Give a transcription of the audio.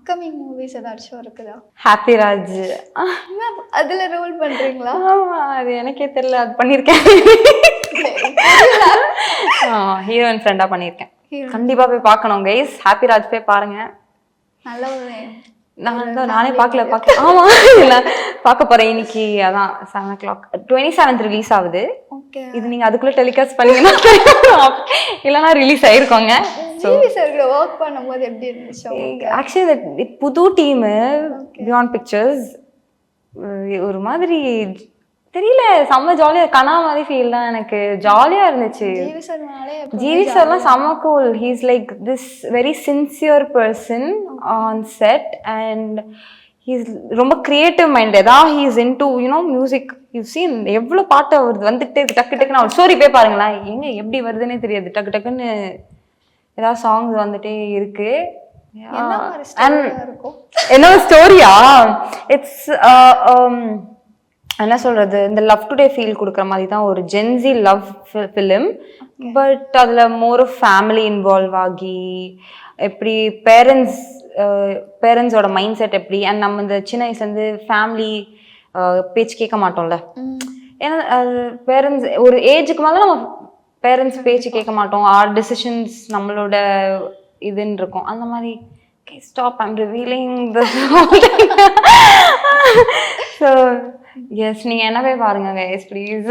Upcoming movies ஏதாச்சும் இருக்குதா? Happy Raj. அதுல ரோல் பண்றீங்களா? ஆமா, அது எனக்கே தெரியல, அது பண்ணியிருக்கேன். ஹீரோயின் ஃப்ரெண்டா பண்ணியிருக்கேன். கண்டிப்பா போய் பார்க்கணும் கைஸ். ஹாப்பி ராஜ் போய் பாருங்க. நல்ல ஒரு நானே பார்க்கல. ஆமா, பார்க்க போறேன் இன்னைக்கு. அதான் 7 o'clock 27th ரிலீஸ் ஆகுது. இது நீங்க அதுக்குள்ள டெலிகாஸ்ட் பண்ணீங்கன்னா இல்லைன்னா ரிலீஸ் ஆயிருக்கோங்க. ஜிவி சார் கூட ஒர்க் பண்ணும்போது எப்படி இருந்துச்சு? ஆக்சுவலி புது டீம் பியாண்ட் பிக்சர்ஸ். ஒரு மாதிரி தெரியல, செம்ம ஜாலியா கனா மாதிரி ஃபீல் தான். எனக்கு ஜாலியா இருந்துச்சு. ஜிவி சார்லாம் செம்ம cool. He's like this very sincere person on set and he's ரொம்ப கிரியேட்டிவ் மைண்ட். ஏதாவது he's in to you know music. You seen எவ்வளோ பாட்டு அவருக்கு வந்துகிட்டே இருக்கு. டக்கு டக்குன்னு அவர் ஸ்டோரி போய் பாருங்களேன், எங்க எப்படி வருதுன்னே தெரியாது. டக்கு டக்குன்னு ஏதாவது சாங்ஸ் வந்துட்டே இருக்கு. என்ன ஸ்டோரியா? இட்ஸ் என்ன சொல்றது, இந்த லவ் டுடே ஃபீல் கொடுக்குற மாதிரி தான் ஒரு ஜென்சி லவ் ஃபிலிம். பட் அதில் மோர் ஆஃப் ஃபேமிலி இன்வால்வ் ஆகி எப்படி பேரண்ட்ஸோட மைண்ட் செட் எப்படி, அண்ட் நம்ம இந்த சின்ன வயசுலேருந்து ஃபேமிலி பேச்சு கேட்க மாட்டோம்ல. ஏன்னா பேரண்ட்ஸ் ஒரு ஏஜுக்கு மேலே நம்ம பேரண்ட்ஸ் பேச்சு கேட்க மாட்டோம். ஆர் டிசிஷன்ஸ் நம்மளோட இதுன்னு இருக்கும். அந்த மாதிரி stop I'm revealing this. So yes, நீங்கள் என்னவே பாருங்க கைஸ் ப்ளீஸ்.